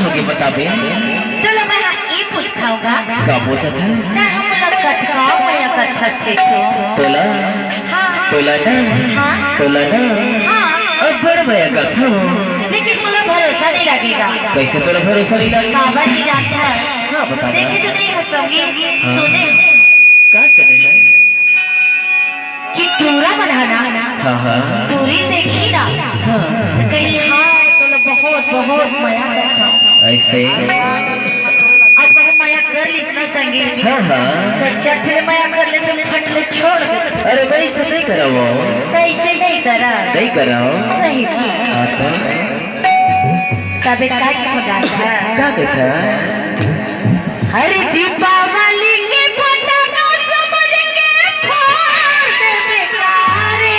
होगी बता बे। तो मैं ये पूछता होगा का पूछा था ना हम लोग कटका मैं कटखस के तोला हाँ तोला ना हाँ तोला ना हाँ अब बड़ भैया का था लेकिन मुझे भरोसा नहीं लगेगा। कैसे तोला भरोसा नहीं लगेगा? बाबा जी जानता है हाँ बता देखे तो नहीं हंसोगे सुने क्या सुने हैं कि टूरा बनाना हाँ हाँ टूरी देखी ना तो कहीं हाँ तो बहुत बहुत माया करता ऐसे अब कहो माया कर ली ना संगीत हाँ हाँ तो चट्टे माया कर ले तुम फट ले छोड़ दे अरे भाई ऐसे नहीं करो वो कैसे नहीं करा नहीं करो सही हाँ तो तबे का खुदा क्या कहता हरे दीपावली के फटाका समझ के फोड़ दे बेकारे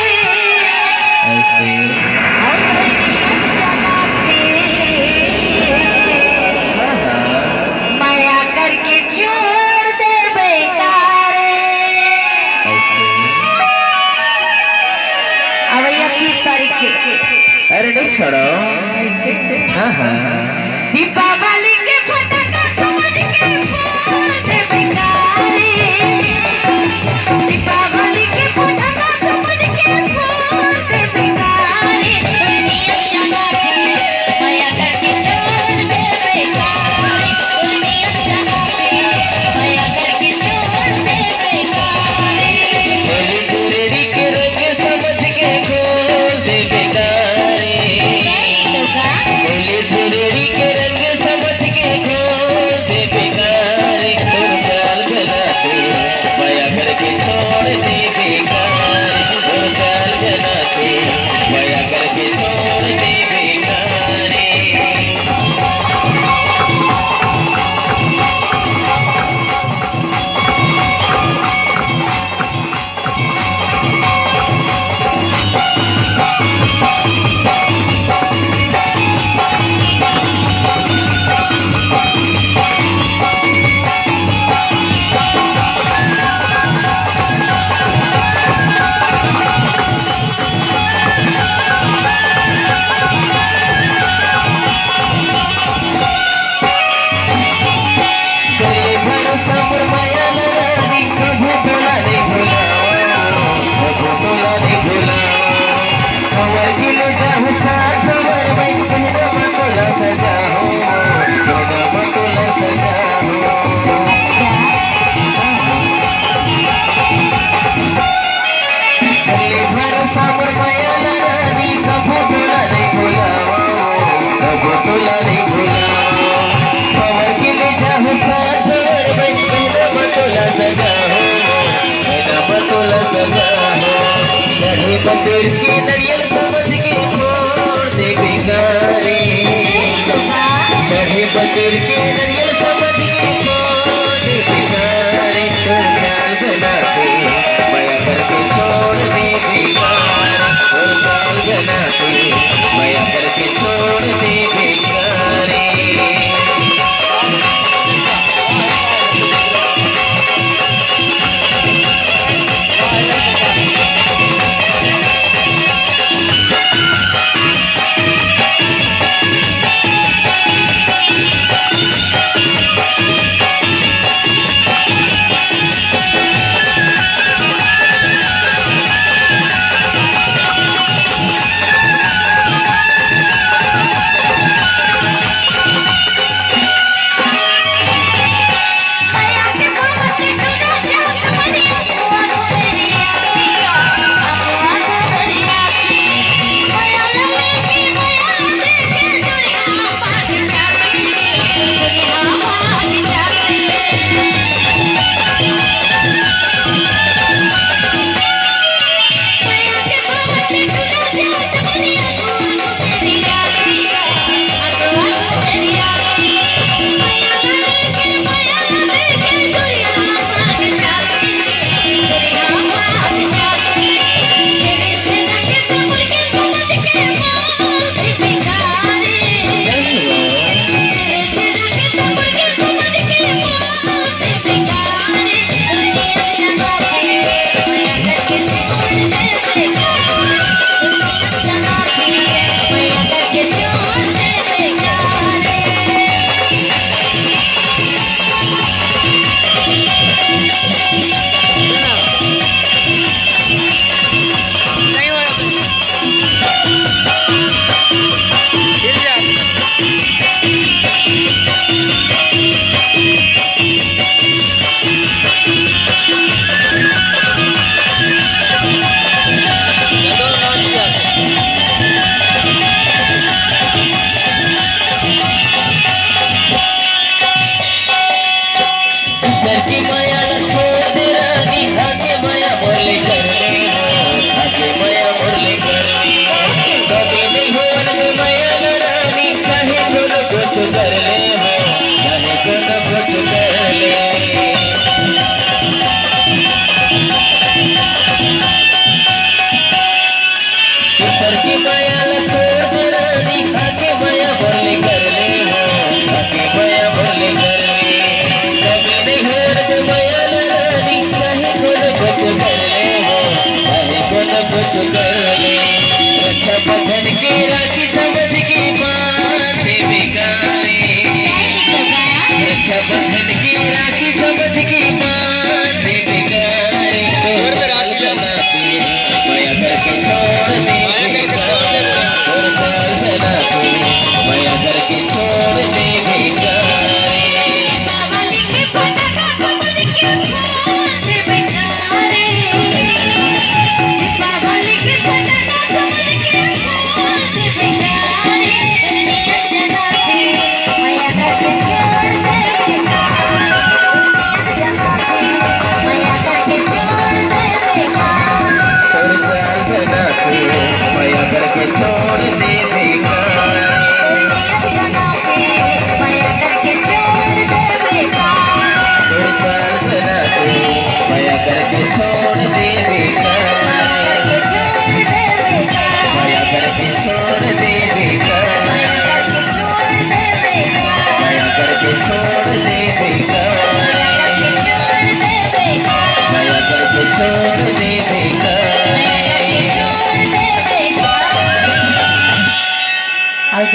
ऐसे और हाँ हाँ माया करके छोड़ दे बेकारे। ऐसे अब भैया 30 तारीख के अरे नहीं छोड़ो हाँ हाँ दीपावली के फटाका समझ के फोड़ दे बेकारे। दीपावली के फटाका समझ के फोड़ दे बेकारे। दुनिया जगा के माया करके छोड़ दे बेकारे। दुनिया जगा के माया करके छोड़ दे बेकारे। बोली सुरेरी के रंग समझ के खोल दे बेकारे। बोली सुरेरी के रंग समझ के खोल दे बेकारे। तुम जाल जलाते माया करके छोड़ दे बेकारे। तुम जाल जलाते माया करके छोड़ दे बेकारे। तेरे भरोसा पर माया लगा दी कभी तोला नहीं भूला कभी तोला नहीं भूला खबर के ले जाऊँ साथ खबर मैं कहना मतोला सजा हो कहना मतोला सजा हो। तेरे भरोसा पर माया लगा दी कभी तोला नहीं भूला कभी तोला नहीं भूला खबर के ले जाऊँ साथ खबर मैं कहना मतोला सजा हो कहना मतोला सजा हो। लड़े बगैर के नरियल समझ के छोड़ दे बेकारे। लड़े बगैर के नरियल समझ के छोड़ दे बेकारे। तुम जाल जलाते माया करके छोड़ दे बेकारे। तुम जाल जलाते माया करके छोड़ दे बेकारे। छोड़ दे बेकार छोड़ दे बेकार माया करके छोड़ दे बेकार छोड़ दे बेकार माया करके छोड़ दे बेकार माया करके छोड़ दे बेकार और